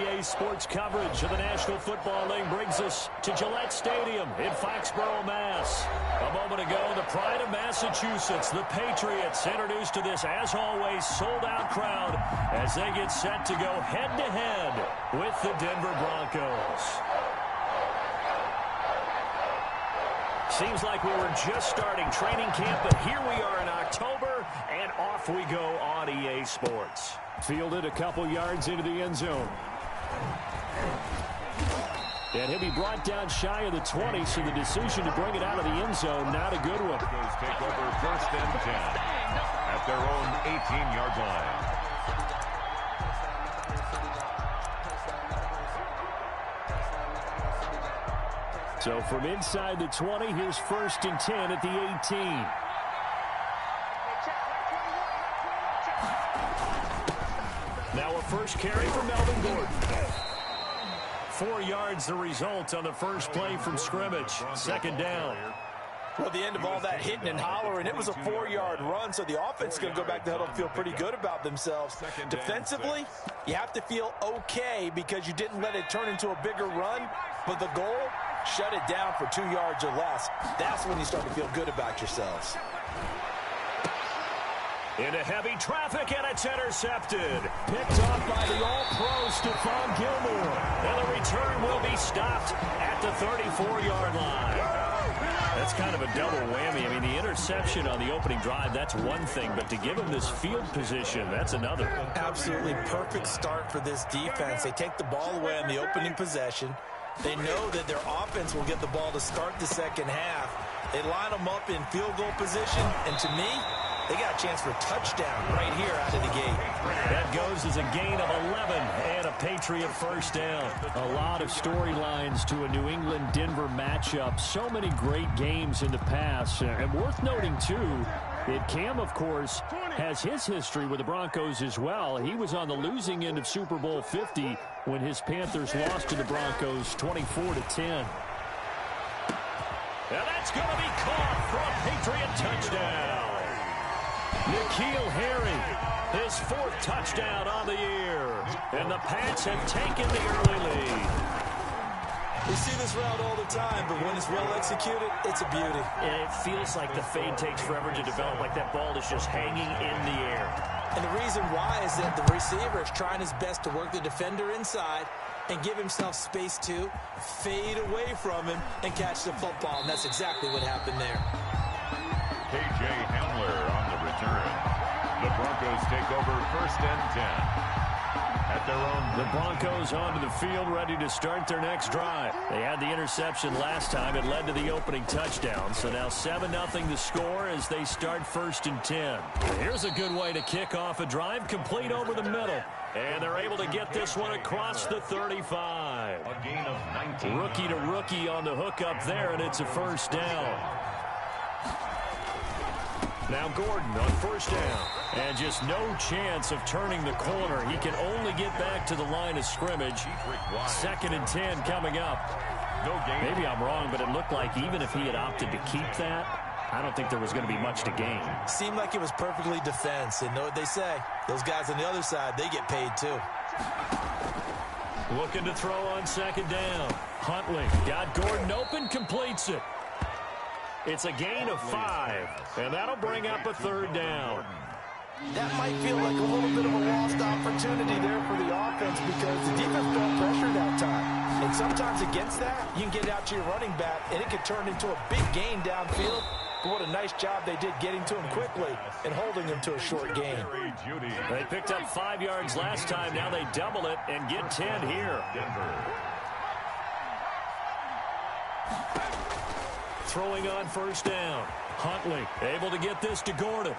EA Sports coverage of the National Football League brings us to Gillette Stadium in Foxborough, Mass. A moment ago, the pride of Massachusetts, the Patriots, introduced to this, as always, sold-out crowd as they get set to go head-to-head with the Denver Broncos. Seems like we were just starting training camp, but here we are in October, and off we go on EA Sports. Fielded a couple yards into the end zone. And he'll be brought down shy of the 20, so the decision to bring it out of the end zone, not a good one. Broncos take over first and 10 at their own 18-yard line. So from inside the 20, here's first and 10 at the 18. Now a first carry for Melvin Gordon. 4 yards the result on the first play from scrimmage. Second down. Well, the end of all that hitting and hollering, it was a 4-yard run, so the offense is going to go back to huddle and feel pretty good about themselves. Defensively, you have to feel okay because you didn't let it turn into a bigger run, but the goal, shut it down for 2 yards or less. That's when you start to feel good about yourselves. Into heavy traffic, and it's intercepted. Picked off by the All-Pro Stephon Gilmore. And the return will be stopped at the 34-yard line. That's kind of a double whammy. I mean, the interception on the opening drive, that's one thing, but to give him this field position, that's another. Absolutely perfect start for this defense. They take the ball away on the opening possession. They know that their offense will get the ball to start the second half. They line them up in field goal position, and to me, they got a chance for a touchdown right here out of the gate. That goes as a gain of 11 and a Patriot first down. A lot of storylines to a New England-Denver matchup. So many great games in the past. And worth noting, too, that Cam, of course, has his history with the Broncos as well. He was on the losing end of Super Bowl 50 when his Panthers lost to the Broncos 24-10. And that's going to be caught for a Patriot touchdown. N'Keal Harry, his 4th touchdown on the year. And the Pats have taken the early lead. We see this route all the time, but when it's well executed, it's a beauty. And it feels like the fade takes forever to develop, like that ball is just hanging in the air. And the reason why is that the receiver is trying his best to work the defender inside and give himself space to fade away from him and catch the football, and that's exactly what happened there. K.J. Hamler on the return. The Broncos take over first and 10 at their own. The Broncos onto the field, ready to start their next drive. They had the interception last time. It led to the opening touchdown. So now 7-0 the score as they start first and 10. Here's a good way to kick off a drive, complete over the middle. And they're able to get this one across the 35. A gain of 19. Rookie to rookie on the hook up there, and it's a first down. Now Gordon on first down. And just no chance of turning the corner. He can only get back to the line of scrimmage. Second and 10 coming up. Maybe I'm wrong, but it looked like even if he had opted to keep that, I don't think there was going to be much to gain. Seemed like it was perfectly defense. And know what they say? Those guys on the other side, they get paid too. Looking to throw on second down. Huntley got Gordon open, completes it. It's a gain of 5, and that'll bring up a third down. That might feel like a little bit of a lost opportunity there for the offense because the defense felt pressure that time. And sometimes against that, you can get it out to your running back, and it can turn into a big gain downfield. But what a nice job they did getting to him quickly and holding him to a short gain. They picked up 5 yards last time. Now they double it and get 10 here. Throwing on first down. Huntley able to get this to Gordon.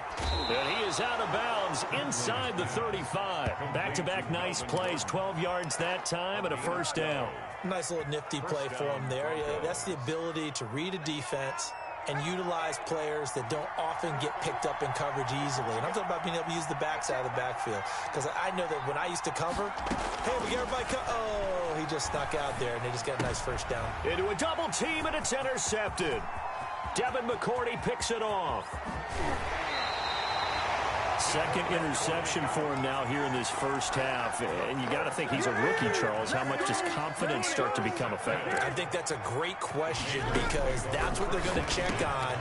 And he is out of bounds inside the 35. Back-to-back nice plays. 12 yards that time and a first down. Nice little nifty play for him there. Yeah, that's the ability to read a defense and utilize players that don't often get picked up in coverage easily. And I'm talking about being able to use the backside of the backfield. Because I know that when I used to cover, hey, we got everybody oh, he just snuck out there, and they just got a nice first down. Into a double team, and it's intercepted. Devin McCourty picks it off. Second interception for him now here in this first half. And you got to think he's a rookie, Charles. How much does confidence start to become a factor? I think that's a great question because that's what they're going to check on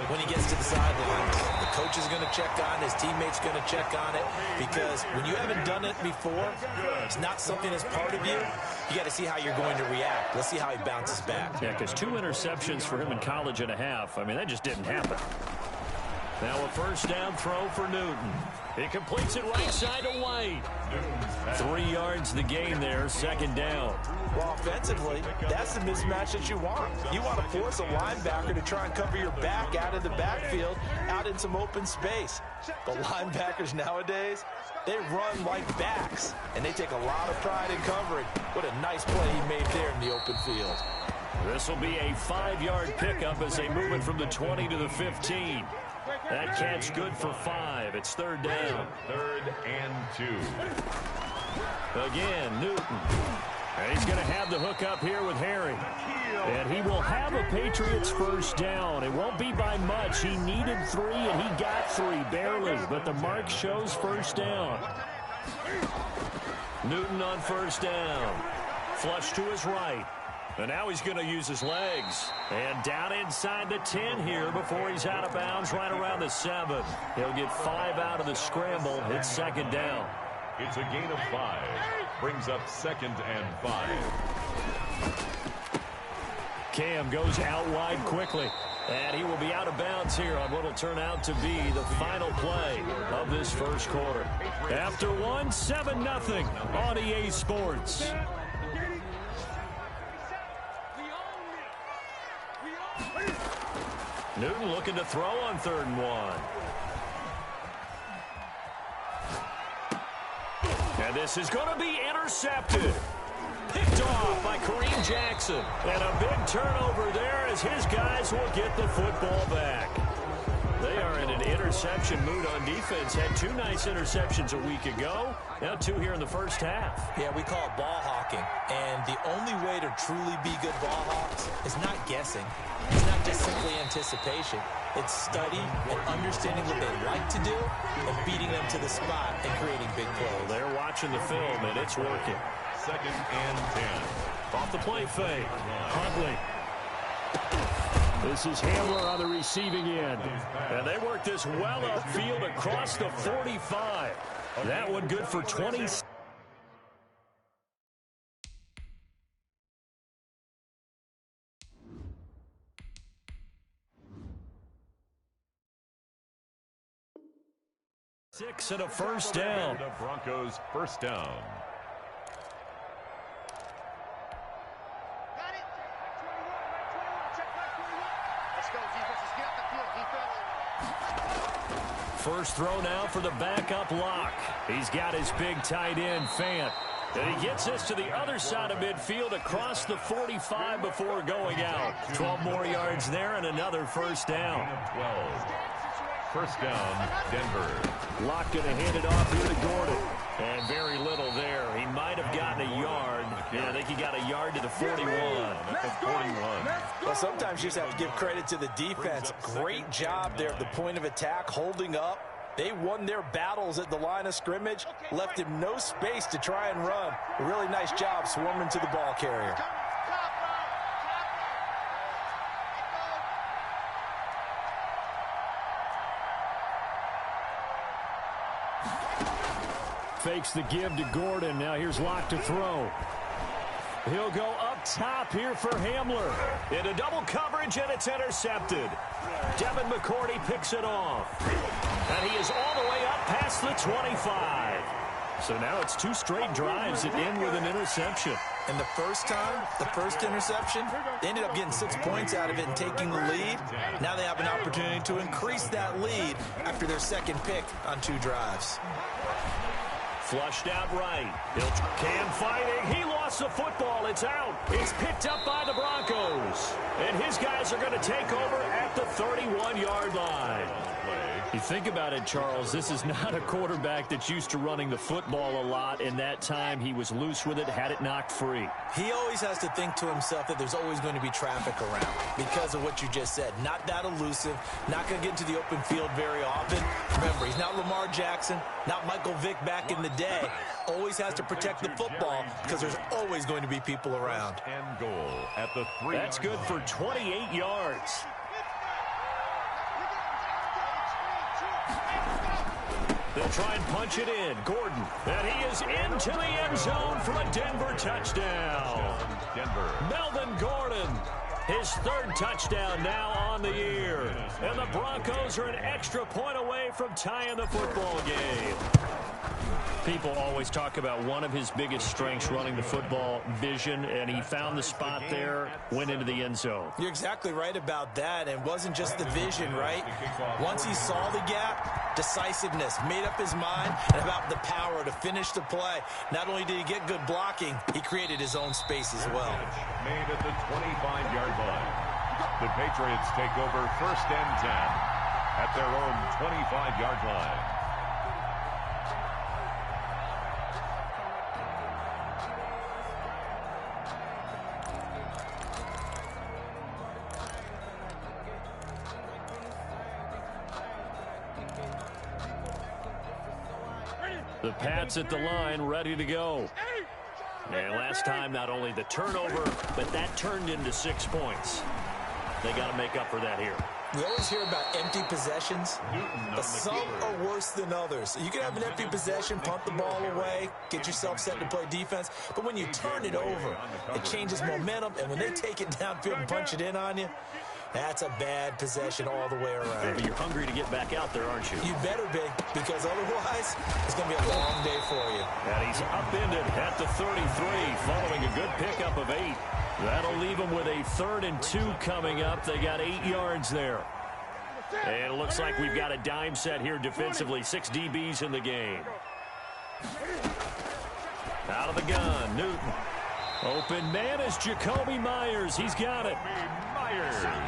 when he gets to the sidelines. The coach is going to check on, his teammates going to check on it, because when you haven't done it before, it's not something that's part of you. You got to see how you're going to react. Let's see how he bounces back. Yeah, because 2 interceptions for him in college and a half. I mean, that just didn't happen. Now a first down throw for Newton. He completes it right side to White. 3 yards the gain there, second down. Well, offensively, that's the mismatch that you want. You want to force a linebacker to try and cover your back out of the backfield, out in some open space. But linebackers nowadays, they run like backs, and they take a lot of pride in covering. What a nice play he made there in the open field. This will be a 5-yard pickup as they move it from the 20 to the 15. That catch good for 5. It's third down. 3rd and 2. Again, Newton. And he's going to have the hook up here with Harry. And he will have a Patriots first down. It won't be by much. He needed 3, and he got 3, barely. But the mark shows first down. Newton on first down. Flush to his right. And now he's going to use his legs. And down inside the 10 here before he's out of bounds right around the 7. He'll get 5 out of the scramble. It's second down. It's a gain of 5. Brings up 2nd and 5. Cam goes out wide quickly. And he will be out of bounds here on what will turn out to be the final play of this first quarter. After 1, 7-0 on EA Sports. Newton looking to throw on 3rd and 1. And this is going to be intercepted. Picked off by Kareem Jackson. And a big turnover there as his guys will get the football back. They are in an interception mood on defense. Had 2 nice interceptions a week ago. Now 2 here in the first half. Yeah, we call it ball hawking. And the only way to truly be good ball hawks is not guessing. It's not just simply anticipation. It's study and understanding what they like to do and beating them to the spot and creating big plays. They're watching the film, and it's working. 2nd and 10. Off the play fake. Huntley. This is Hamler on the receiving end. And they work this well upfield across the 45. That one good for 20. Six and a first down. The Broncos first down. First throw now for the backup lock. He's got his big tight end, Fant. And he gets this to the other side of midfield across the 45 before going out. 12 more yards there and another first down. 12. First down, Denver. Lock going to hand it off here to Gordon. And very little there. He might have gotten a yard. Yeah, I think he got a yard to the 41. That's 41. Well, sometimes you just have to give credit to the defense. Great job there at the point of attack, holding up. They won their battles at the line of scrimmage, left him no space to try and run. A really nice job swarming to the ball carrier. Fakes the give to Gordon. Now here's Locke to throw. He'll go up top here for Hamler. Into double coverage, and it's intercepted. Devin McCourty picks it off. And he is all the way up past the 25. So now it's 2 straight drives that end with an interception. And the first time, the first interception, they ended up getting 6 points out of it and taking the lead. Now they have an opportunity to increase that lead after their second pick on 2 drives. Flushed out right. Cam fighting. He lost toss the football. It's out. It's picked up by the Broncos. And his guys are going to take over at the 31-yard line. You think about it, Charles, this is not a quarterback that's used to running the football a lot. In that time, he was loose with it, had it knocked free. He always has to think to himself that there's always going to be traffic around because of what you just said. Not that elusive, not going to get into the open field very often. Remember, he's not Lamar Jackson, not Michael Vick back in the day. Always has to protect the football because there's always going to be people around. And goal at the 3. That's good for 28 yards. They'll try and punch it in. Gordon. And he is into the end zone for a Denver touchdown. Melvin Gordon. His 3rd touchdown now on the year. And the Broncos are an extra point away from tying the football game. People always talk about one of his biggest strengths running the football, vision, and he found the spot there, went into the end zone. You're exactly right about that, and it wasn't just the vision, right? Once he saw the gap, decisiveness, made up his mind, and about the power to finish the play. Not only did he get good blocking, he created his own space as well. Made at the 25-yard line. The Patriots take over 1st and 10 at their own 25-yard line. The Pats at the line, ready to go. And last time, not only the turnover, but that turned into 6 points. They got to make up for that here. We always hear about empty possessions, but some are worse than others. You can have an empty possession, punt the ball away, get yourself set to play defense, but when you turn it over, it changes momentum, and when they take it downfield and punch it in on you, that's a bad possession all the way around. But you're hungry to get back out there, aren't you? You better be, because otherwise, it's going to be a long day for you. And he's upended at the 33, following a good pickup of 8. That'll leave them with a 3rd and 2 coming up. They got 8 yards there. And it looks like we've got a dime set here defensively. 6 DBs in the game. Out of the gun, Newton. Open man is Jacoby Myers. He's got it.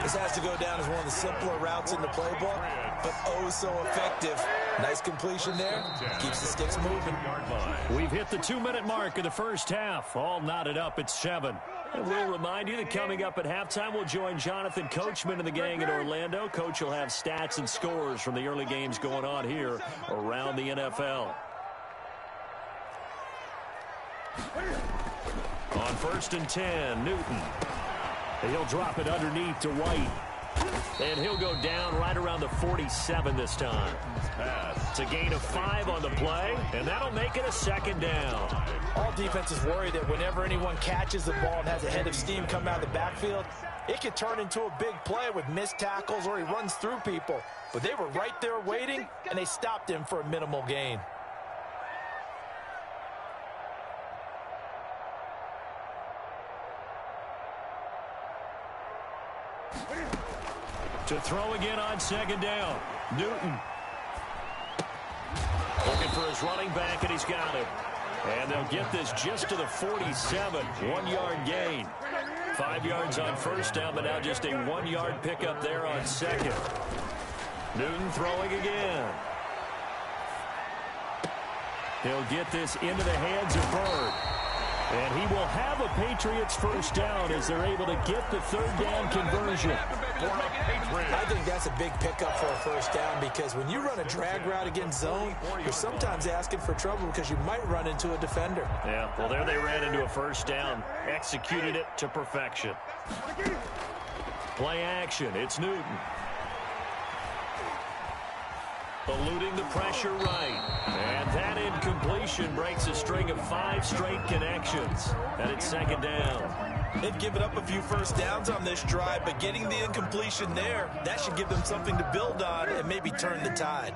This has to go down as one of the simpler routes in the playbook, but oh so effective. Nice completion there. Keeps the sticks moving. We've hit the 2-minute mark of the first half. All knotted up at 7. And we'll remind you that coming up at halftime, we'll join Jonathan Coachman and the gang in Orlando. Coach will have stats and scores from the early games going on here around the NFL. On 1st and 10, Newton. He'll drop it underneath to White. And he'll go down right around the 47 this time. It's a gain of 5 on the play, and that'll make it a 2nd down. All defenses worry that whenever anyone catches the ball and has a head of steam come out of the backfield, it could turn into a big play with missed tackles or he runs through people. But they were right there waiting, and they stopped him for a minimal gain. To throw again on 2nd down. Newton. Looking for his running back, and he's got it. And they'll get this just to the 47. 1-yard gain. 5 yards on 1st down, but now just a 1-yard pickup there on 2nd. Newton throwing again. He'll get this into the hands of Bird. And he will have a Patriots 1st down as they're able to get the 3rd down conversion. I think that's a big pickup for a 1st down because when you run a drag route against zone, you're sometimes asking for trouble because you might run into a defender. Yeah, well, there they ran into a 1st down. Executed it to perfection. Play action. It's Newton. Eluding the pressure right. And that incompletion breaks a string of 5 straight connections. And it's 2nd down. They've given up a few 1st downs on this drive, but getting the incompletion there, that should give them something to build on and maybe turn the tide.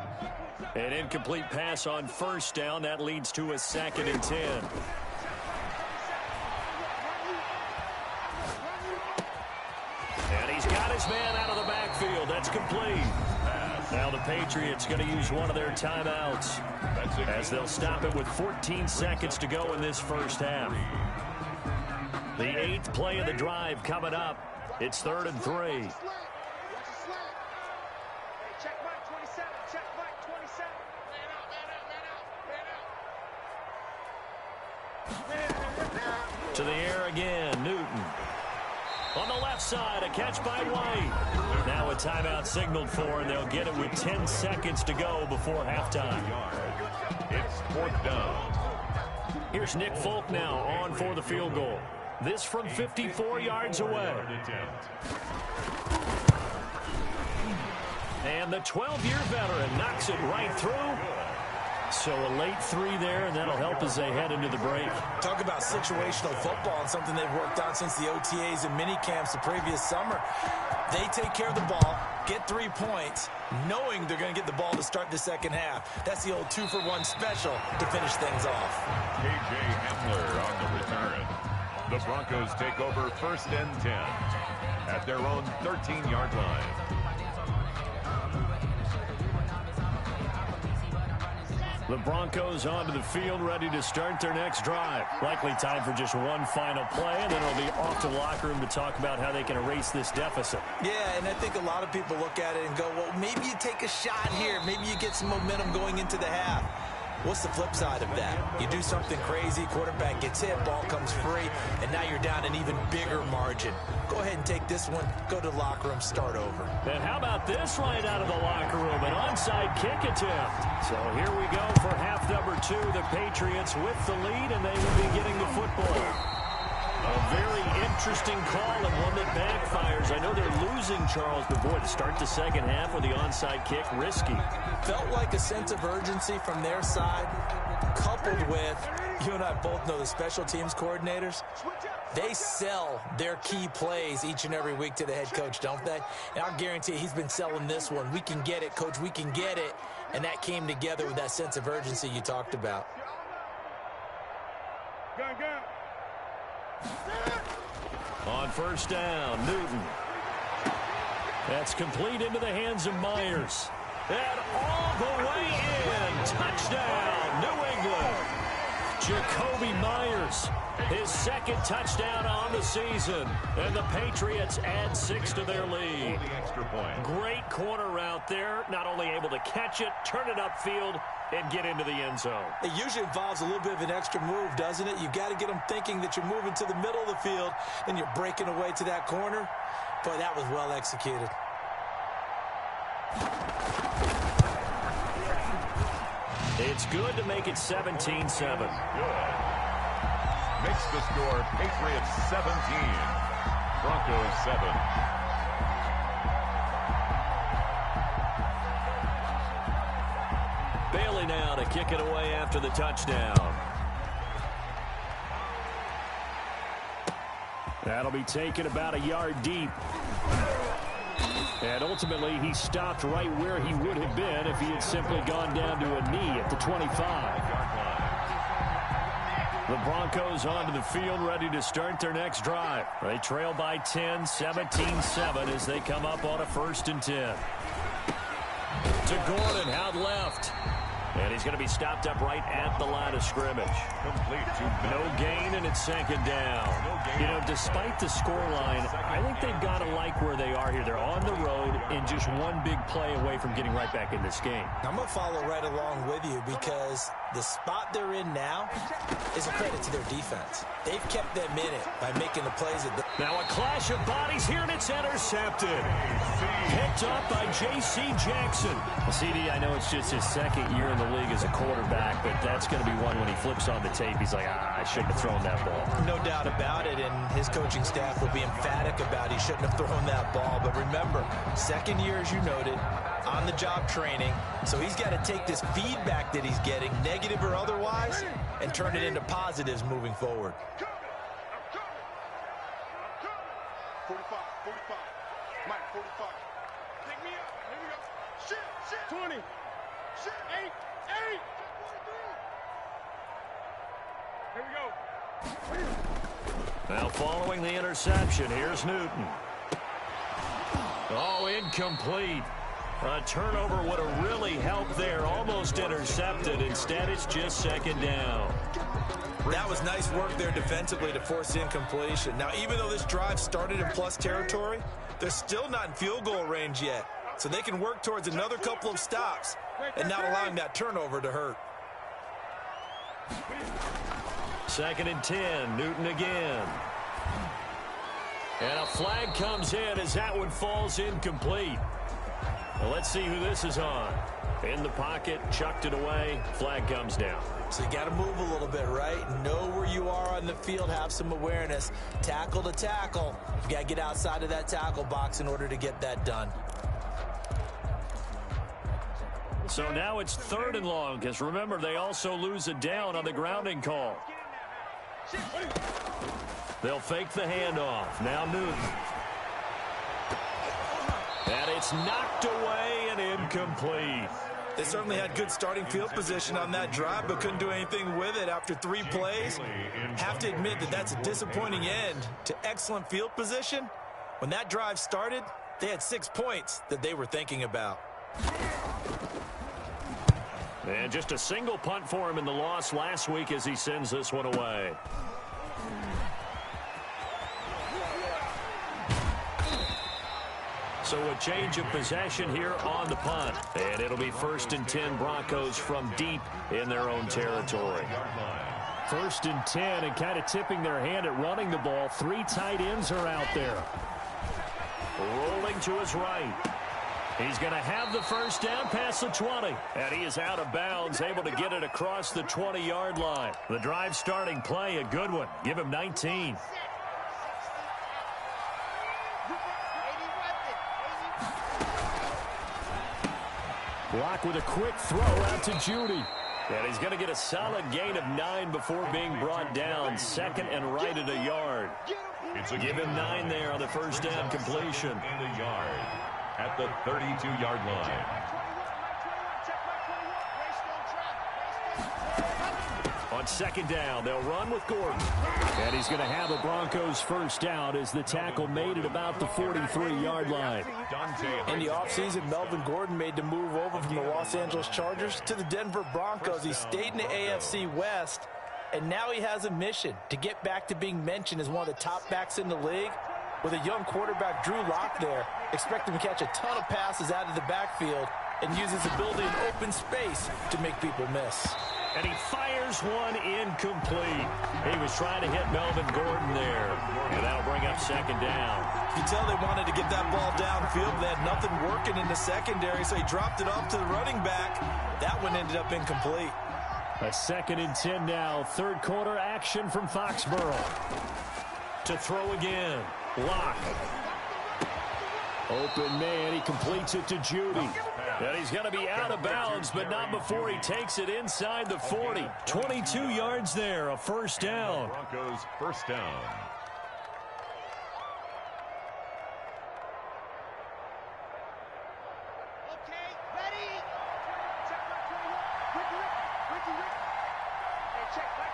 An incomplete pass on 1st down. That leads to a 2nd and 10. And he's got his man out of the backfield. That's complete. Now the Patriots going to use one of their timeouts as they'll stop it with 14 seconds to go in this 1st half. The 8th play of the drive coming up. It's 3rd and 3. To the air again, Newton. On the left side, a catch by White. Now a timeout signaled for, and they'll get it with 10 seconds to go before halftime. It's 4th down. Here's Nick Folk now on for the field goal. This from 54 yards away. And the 12-year veteran knocks it right through. So a late 3 there, and that'll help as they head into the break. Talk about situational football and something they've worked on since the OTAs and mini camps the previous summer. They take care of the ball, get 3 points, knowing they're going to get the ball to start the second half. That's the old 2-for-1 special to finish things off. K.J. Hamler on the return. The Broncos take over 1st and 10 at their own 13-yard line. The Broncos onto the field, ready to start their next drive. Likely time for just one final play, and then it'll be off to the locker room to talk about how they can erase this deficit. Yeah, and I think a lot of people look at it and go, well, maybe you take a shot here. Maybe you get some momentum going into the half. What's the flip side of that? You do something crazy, quarterback gets hit, ball comes free, and now you're down an even bigger margin. Go ahead and take this one, go to the locker room, start over. And how about this right out of the locker room? An onside kick attempt. So here we go for half number 2. The Patriots with the lead, and they will be getting the football. A very interesting call and one that backfires. I know they're losing, Charles, but boy, to start the second half with the onside kick, risky. Felt like a sense of urgency from their side, coupled with, you and I both know the special teams coordinators, they sell their key plays each and every week to the head coach, don't they? And I'll guarantee you he's been selling this one. We can get it, coach, we can get it. And that came together with that sense of urgency you talked about. On 1st down, Newton. That's complete into the hands of Myers. And all the way in. Touchdown, New England. Jacoby Myers, his 2nd touchdown on the season. And the Patriots add 6 to their lead. Great corner route there. Not only able to catch it, turn it upfield, and get into the end zone. It usually involves a little bit of an extra move, doesn't it? You've got to get them thinking that you're moving to the middle of the field and you're breaking away to that corner. Boy, that was well executed. It's good to make it 17-7. Good. Makes the score Patriots 17, Broncos 7. Bailey now to kick it away after the touchdown. That'll be taken about a yard deep. And ultimately, he stopped right where he would have been if he had simply gone down to a knee at the 25. The Broncos onto the field, ready to start their next drive. They trail by 10, 17-7 as they come up on a 1st and 10. To Gordon, out left. And he's going to be stopped up right at the line of scrimmage. Complete to no gain, and it's 2nd down. You know, despite the scoreline, I think they've got to like where they are here. They're on the road and just one big play away from getting right back in this game. I'm going to follow right along with you because the spot they're in now is a credit to their defense. They've kept them in it by making the plays. Now a clash of bodies here, and it's intercepted. Picked up by J.C. Jackson. CD, I know it's just his 2nd year in the league as a quarterback, but that's going to be one when he flips on the tape. He's like, I shouldn't have thrown that ball. No doubt about it, and his coaching staff will be emphatic about he shouldn't have thrown that ball. But remember, 2nd year, as you noted, on-the-job training. So he's got to take this feedback that he's getting, negative or otherwise, and turn it into positives moving forward. 45, 45. Mike, 45. Pick me up. Here we go. Shit. 20. Shit. 8. Here we go. Now following the interception, here's Newton. Oh, incomplete. A turnover would have really helped there. Almost intercepted. Instead, it's just 2nd down. That was nice work there defensively to force the incompletion. Now, even though this drive started in plus territory, they're still not in field goal range yet. So they can work towards another couple of stops and not allowing that turnover to hurt. 2nd and 10, Newton again. And a flag comes in as that one falls incomplete. Well, let's see who this is on. In the pocket, chucked it away, flag comes down. So you got to move a little bit, right? Know where you are on the field, have some awareness. Tackle to tackle. You got to get outside of that tackle box in order to get that done. So now it's 3rd and long, because remember, they also lose a down on the grounding call. They'll fake the handoff. Now Newton. And it's knocked away and incomplete. They certainly had good starting field position on that drive, but couldn't do anything with it after 3 plays. Have to admit that that's a disappointing end to excellent field position. When that drive started, they had 6 points that they were thinking about. And just a single punt for him in the loss last week as he sends this one away. So a change of possession here on the punt. And it'll be 1st and 10 Broncos from deep in their own territory. 1st and 10 and kind of tipping their hand at running the ball. 3 tight ends are out there. Rolling to his right. He's going to have the first down past the 20. And he is out of bounds, able to get it across the 20-yard line. The drive starting play, a good one. Give him 19. Block with a quick throw out to Judy. And he's going to get a solid gain of 9 before being brought down. 2nd and right at a yard. Give him 9 there on the first down completion. In the yard at the 32-yard line. On 2nd down, they'll run with Gordon. And he's going to have a Broncos first down as the tackle made at about the 43-yard line. In the offseason, Melvin Gordon made the move over from the Los Angeles Chargers to the Denver Broncos. He stayed in the AFC West, and now he has a mission to get back to being mentioned as one of the top backs in the league. With a young quarterback, Drew Lock, there, expect him to catch a ton of passes out of the backfield and use his ability in open space to make people miss. And he fires one incomplete. He was trying to hit Melvin Gordon there. And that'll bring up 2nd down. You can tell they wanted to get that ball downfield. They had nothing working in the secondary, so he dropped it off to the running back. That one ended up incomplete. A 2nd and 10 now. 3rd quarter action from Foxborough. To throw again. Lock. Open man. He completes it to Judy. And he's going to be out of bounds, but not before he takes it inside the 40. 22 yards there, a first down. Broncos first down. Okay, ready. Check my 21. Ricky. Hey, check my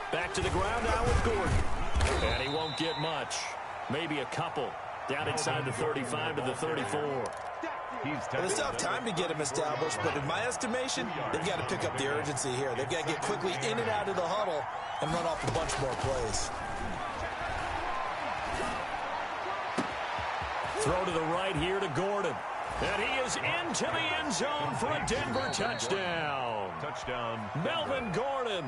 21. Back to the ground now with Gordon. And he won't get much. Maybe a couple. Down inside the 35 to the 34. Well, it's tough time to get him established, but in my estimation, they've got to pick up the urgency here. They've got to get quickly in and out of the huddle and run off a bunch more plays. Throw to the right here to Gordon. And he is into the end zone for a Denver touchdown. Melvin Gordon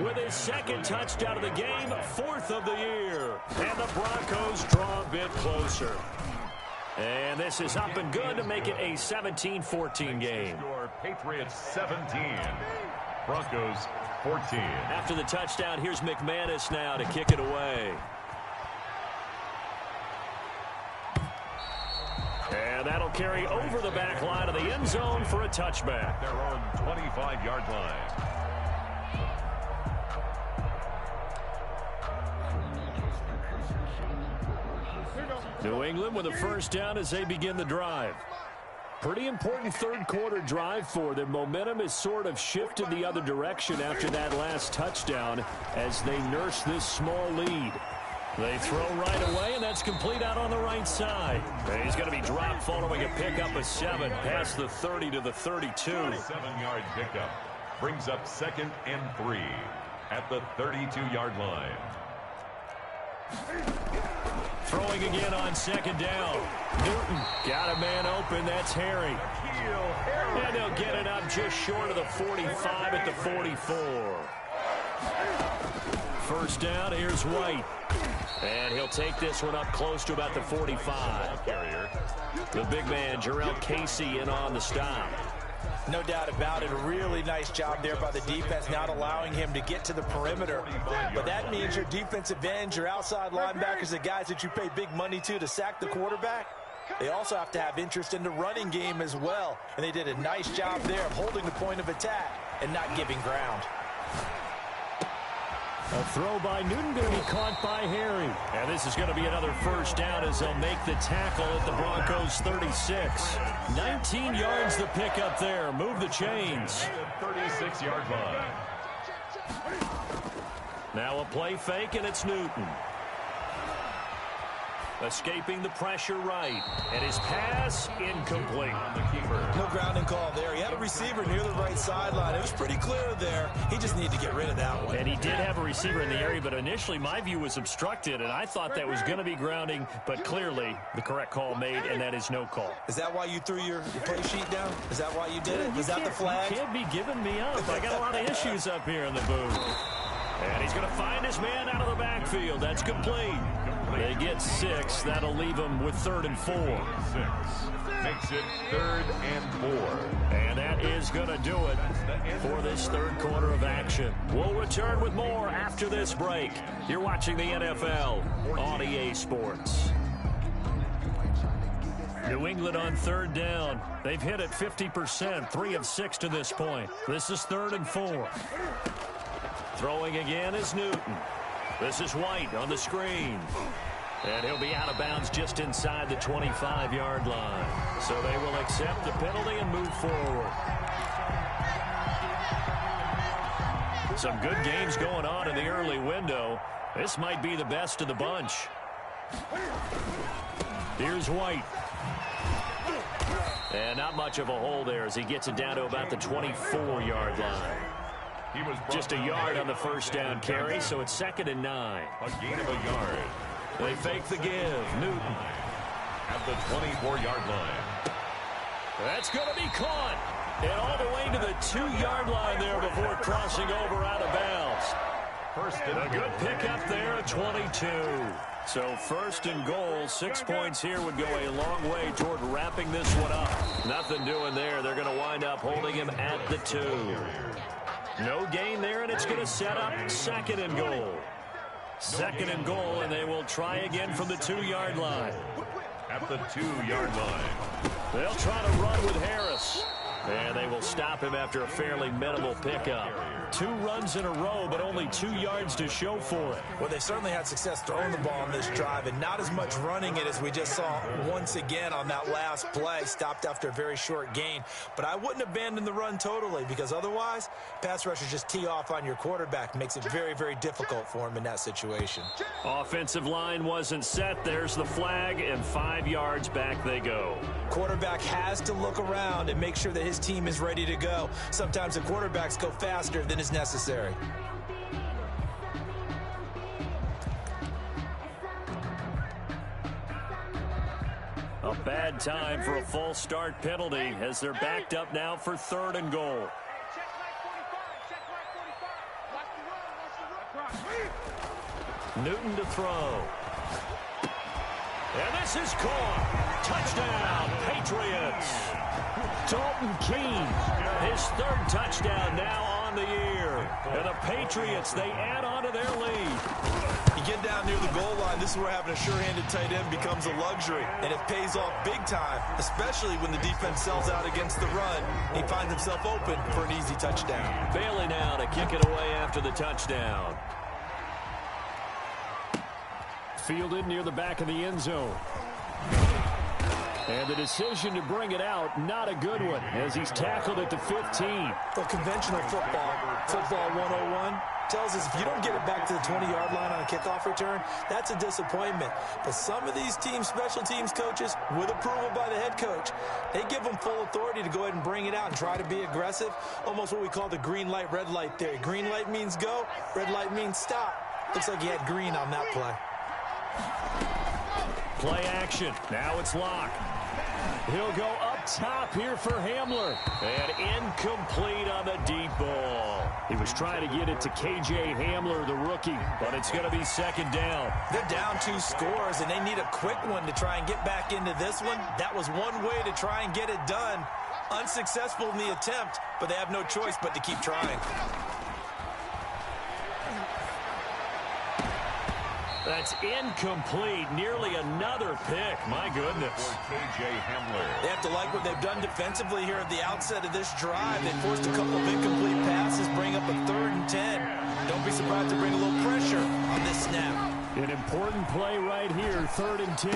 with his 2nd touchdown of the game, 4th of the year. And the Broncos draw a bit closer. And this is up and good to make it a 17-14 game. Patriots 17, Broncos 14. After the touchdown, here's McManus now to kick it away. And that'll carry over the back line of the end zone for a touchback. Their own 25-yard line. New England with a first down as they begin the drive. Pretty important 3rd quarter drive for them. Momentum has sort of shifted the other direction after that last touchdown as they nurse this small lead. They throw right away, and that's complete out on the right side. And he's going to be dropped following a pickup of 7 past the 30 to the 32. 7-yard pickup. brings up 2nd and 3 at the 32-yard line. Throwing again on 2nd down. Newton got a man open. That's Harry. And they'll get it up just short of the 45 at the 44. First down, here's White. And he'll take this one up close to about the 45. The big man, Jarrell Casey, in on the stop. No doubt about it. A really nice job there by the defense, not allowing him to get to the perimeter. But that means your defensive ends, your outside linebackers, the guys that you pay big money to sack the quarterback, they also have to have interest in the running game as well. And they did a nice job there of holding the point of attack and not giving ground. A throw by Newton going to be caught by Harry. And this is going to be another first down as they'll make the tackle at the Broncos 36. 19 yards the pick up there. Move the chains. 36-yard line. Now a play fake, and it's Newton. Escaping the pressure right. And his pass incomplete. No grounding call there. He had a receiver near the right sideline. It was pretty clear there. He just needed to get rid of that one. And he did have a receiver in the area, but initially my view was obstructed, and I thought that was going to be grounding, but clearly the correct call made, and that is no call. Is that why you threw your play sheet down? Is that why you did it? Is that the flag? You can't be giving me up. I got a lot of issues up here in the booth. And he's going to find his man out of the backfield. That's complete. They get 6. That'll leave him with 3rd and 4. 6 makes it 3rd and 4. And that is going to do it for this third quarter of action. We'll return with more after this break. You're watching the NFL on EA Sports. New England on 3rd down. They've hit it 50%, 3 of 6 to this point. This is 3rd and 4. Throwing again is Newton. This is White on the screen. And he'll be out of bounds just inside the 25-yard line. So they will accept the penalty and move forward. Some good games going on in the early window. This might be the best of the bunch. Here's White. And not much of a hole there as he gets it down to about the 24-yard line. Just a yard on the first down carry, so it's 2nd and 9. A gain of a yard. They fake the give. Newton at the 24-yard line. That's going to be caught. And all the way to the 2-yard line there before crossing over out of bounds. A good pickup there at 22. So 1st and goal, 6 points here would go a long way toward wrapping this one up. Nothing doing there. They're going to wind up holding him at the 2. No gain there, and it's going to set up 2nd and goal. 2nd and goal, and they will try again from the 2-yard line. At the 2-yard line. They'll try to run with Harris. And they will stop him after a fairly minimal pickup. 2 runs in a row, but only 2 yards to show for it. Well, they certainly had success throwing the ball on this drive, and not as much running it as we just saw once again on that last play. Stopped after a very short gain. But I wouldn't abandon the run totally, because otherwise, pass rushers just tee off on your quarterback. Makes it very, very difficult for him in that situation. Offensive line wasn't set. There's the flag, and 5 yards back they go. Quarterback has to look around and make sure that his team is ready to go. Sometimes the quarterbacks go faster than is necessary. A bad time for a false start penalty as they're backed up now for 3rd and goal. Newton to throw. And this is caught. Touchdown, Patriots. Dalton Keene, his 3rd touchdown now on the year. And the Patriots, they add on to their lead. You get down near the goal line, this is where having a sure-handed tight end becomes a luxury. And it pays off big time, especially when the defense sells out against the run. He finds himself open for an easy touchdown. Bailey now to kick it away after the touchdown. Fielded near the back of the end zone. And the decision to bring it out, not a good one, as he's tackled at the 15. For conventional football 101, tells us if you don't get it back to the 20-yard line on a kickoff return, that's a disappointment. But some of these special teams coaches, with approval by the head coach, they give them full authority to go ahead and bring it out and try to be aggressive, almost what we call the green light, red light theory. Green light means go, red light means stop. Looks like he had green on that play. Play action. Now it's Locke. He'll go up top here for Hamler. And incomplete on the deep ball. He was trying to get it to K.J. Hamler, the rookie, but it's going to be second down. They're down 2 scores, and they need a quick one to try and get back into this one. That was one way to try and get it done. Unsuccessful in the attempt, but they have no choice but to keep trying. That's incomplete. Nearly another pick. My goodness. K.J. Hamler. They have to like what they've done defensively here at the outset of this drive. They forced a couple of incomplete passes, bring up a 3rd and 10. Don't be surprised to bring a little pressure on this snap. An important play right here, 3rd and 10.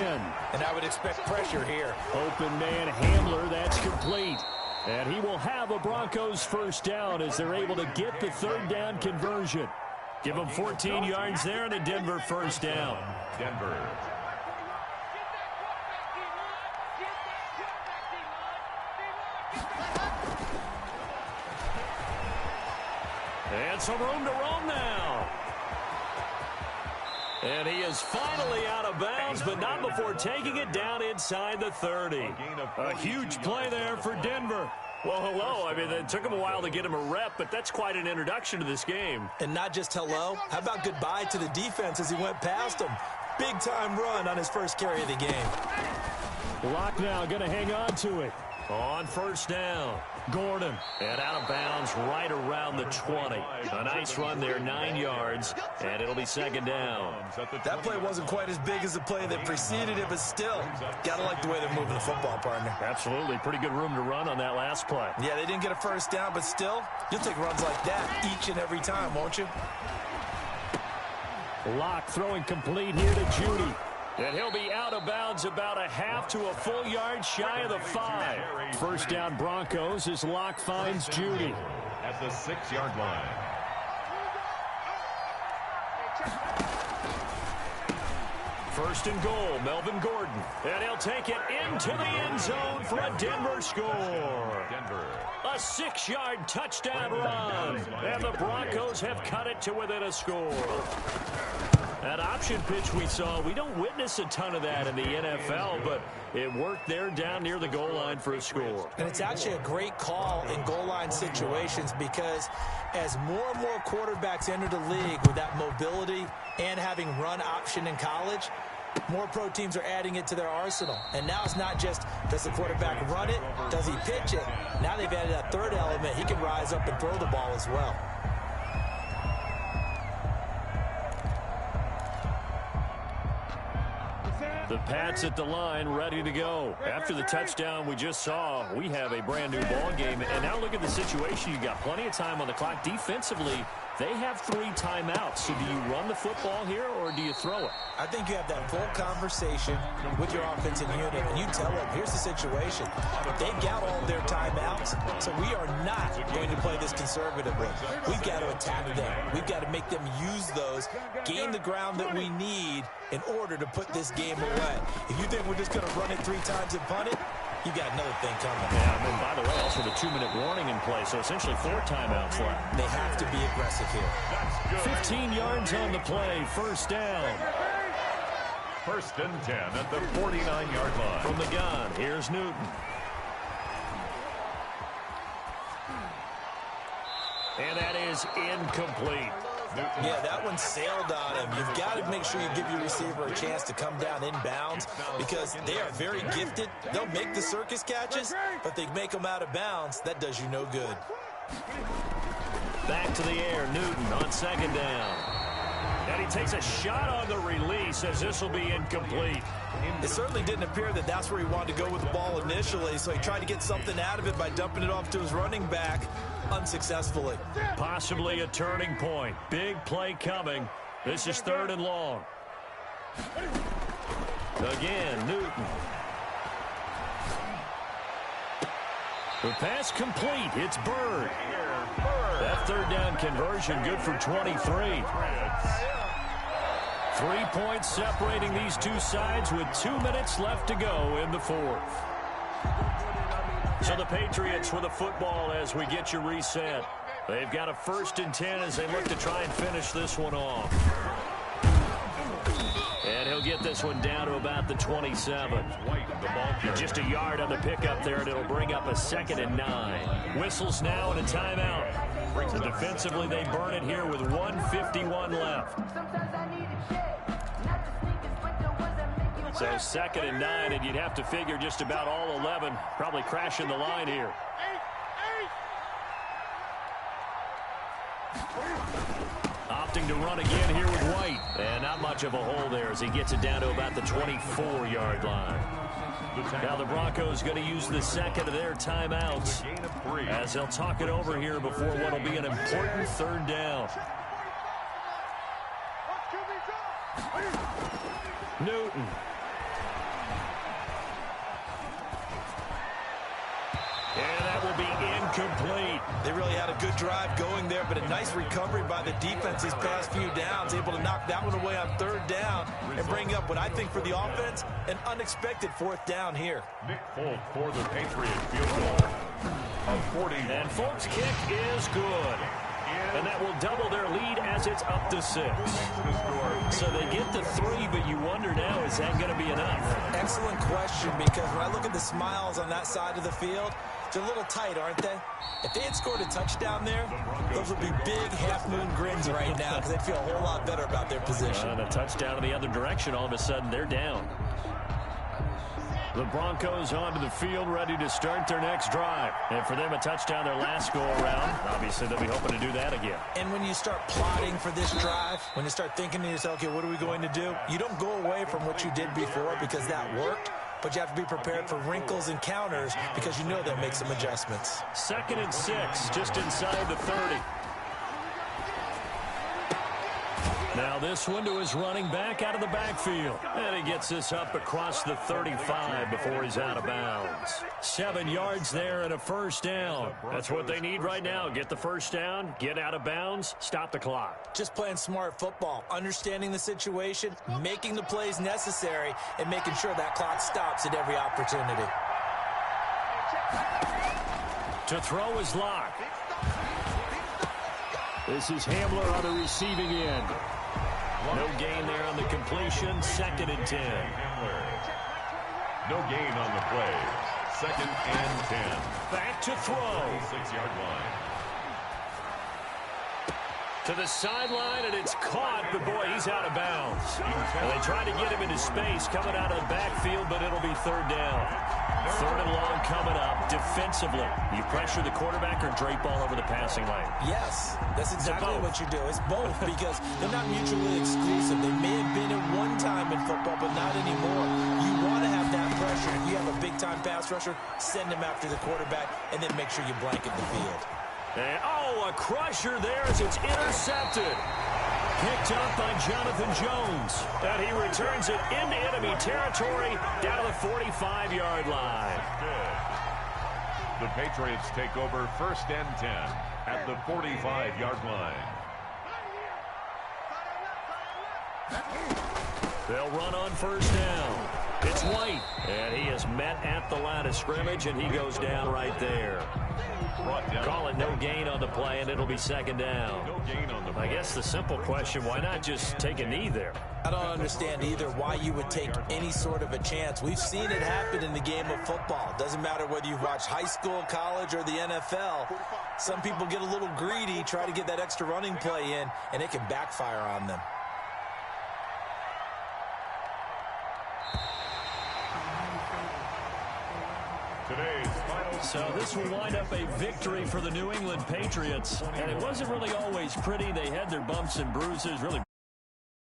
And I would expect pressure here. Open man Hamler, that's complete. And he will have a Broncos first down as they're able to get the 3rd down conversion. Give them 14 yards there and a Denver first down. Denver. And some room to roam now. And he is finally out of bounds, but not before taking it down inside the 30. A huge play there for Denver. Well, hello. I mean, it took him a while to get him a rep, but that's quite an introduction to this game. And not just hello. How about goodbye to the defense as he went past him? Big-time run on his first carry of the game. Locke now going to hang on to it. On first down, Gordon. And out of bounds right around the 20. A nice run there, 9 yards, and it'll be second down. That play wasn't quite as big as the play that preceded it, but still, got to like the way they're moving the football, partner. Absolutely. Pretty good room to run on that last play. Yeah, they didn't get a first down, but still, you'll take runs like that each and every time, won't you? Locke throwing complete here to Judy. And he'll be out of bounds about a half to a full yard shy of the 5. First down Broncos as Locke finds Judy. At the 6-yard line. First and goal, Melvin Gordon. And he'll take it into the end zone for a Denver score. Denver. A 6-yard touchdown run. And the Broncos have cut it to within a score. That option pitch we saw, we don't witness a ton of that in the NFL, but it worked there down near the goal line for a score. And it's actually a great call in goal line situations because as more and more quarterbacks enter the league with that mobility and having run option in college, more pro teams are adding it to their arsenal. And now it's not just, does the quarterback run it? Does he pitch it? Now they've added that third element. He can rise up and throw the ball as well. The Pats at the line, ready to go. After the touchdown we just saw, we have a brand new ball game. And now look at the situation. You've got plenty of time on the clock. Defensively, they have 3 timeouts. So do you run the football here or do you throw it? I think you have that full conversation with your offensive unit, and you tell them, here's the situation. They've got all their timeouts, so we are not going to play this conservatively. We've got to attack them. We've got to make them use those, gain the ground that we need in order to put this game away. If you think we're just going to run it 3 times and punt it, you got another thing coming. Yeah, and then, by the way, also the 2-minute warning in play, so essentially 4 timeouts left. They have to be aggressive here. 15 yards on the play, first down. First and 10 at the 49-yard line. From the gun, here's Newton. And that is incomplete. Yeah, that one sailed on him. You've got to make sure you give your receiver a chance to come down inbounds because they are very gifted. They'll make the circus catches, but they make them out of bounds. That does you no good. Back to the air, Newton on second down. And he takes a shot on the release as this will be incomplete. It certainly didn't appear that that's where he wanted to go with the ball initially, so he tried to get something out of it by dumping it off to his running back unsuccessfully. Possibly a turning point. Big play coming. This is 3rd and long. Again, Newton. The pass complete. It's Bird. That third down conversion good for 23. 3 points separating these two sides with 2 minutes left to go in the fourth. So the Patriots with the football as we get you reset. They've got a 1st and 10 as they look to try and finish this one off. And he'll get this one down to about the 27. Just a yard on the pickup there, and it'll bring up a 2nd and 9. Whistles now and a timeout. So defensively, they burn it here with 1:51 left. So 2nd and 9, and you'd have to figure just about all 11 probably crashing the line here. Opting to run again here with White. And not much of a hole there as he gets it down to about the 24-yard line. Now the Broncos going to use the 2nd of their timeouts as they'll talk it over here before what will be an important 3rd down. Newton. And that will be incomplete. They really had a good drive going there, but a nice recovery by the defense these past few downs, able to knock that one away on 3rd down and bring up what I think for the offense, an unexpected 4th down here. Nick Folk for the Patriot field goal of 40. And Folk's kick is good. And that will double their lead as it's up to 6. So they get the 3, but you wonder now, is that going to be enough? Excellent question, because when I look at the smiles on that side of the field, they're a little tight, aren't they? If they had scored a touchdown there, those would be big half-moon grins right now because they'd feel a whole lot better about their position. And a touchdown in the other direction, all of a sudden they're down. The Broncos onto the field, ready to start their next drive. And for them, a touchdown their last go-around. Obviously, they'll be hoping to do that again. And when you start plotting for this drive, when you start thinking to yourself, okay, what are we going to do? You don't go away from what you did before because that worked, but you have to be prepared for wrinkles and counters because you know they'll make some adjustments. 2nd and 6, just inside the 30. Now this one to his running back out of the backfield. And he gets this up across the 35 before he's out of bounds. 7 yards there and a 1st down. That's what they need right now. Get the 1st down, get out of bounds, stop the clock. Just playing smart football, understanding the situation, making the plays necessary, and making sure that clock stops at every opportunity. To throw is Locke. This is Hamler on the receiving end. No gain there on the completion. 2nd and 10. No gain on the play. 2nd and 10. Back to throw. 6-yard line. To the sideline, and it's caught, but boy, he's out of bounds. And they try to get him into space coming out of the backfield, but it'll be 3rd down. 3rd and long coming up. Defensively, you pressure the quarterback or drape all over the passing lane? Yes, that's exactly what you do. It's both because they're not mutually exclusive. They may have been at one time in football, but not anymore. You want to have that pressure. If you have a big-time pass rusher, send him after the quarterback, and then make sure you blanket the field. And, oh, a crusher there as it's intercepted. Picked up by Jonathan Jones. And he returns it into enemy territory down to the 45-yard line. The Patriots take over 1st and 10 at the 45-yard line. They'll run on 1st down. It's White. And he is met at the line of scrimmage, and he goes down right there. Call it no gain on the play, and it'll be 2nd down. No gain on the play. I guess the simple question, why not just take a knee there? I don't understand either why you would take any sort of a chance. We've seen it happen in the game of football. Doesn't matter whether you've watched high school, college, or the NFL. Some people get a little greedy, try to get that extra running play in, and it can backfire on them. So this will wind up a victory for the New England Patriots. And it wasn't really always pretty. They had their bumps and bruises, really.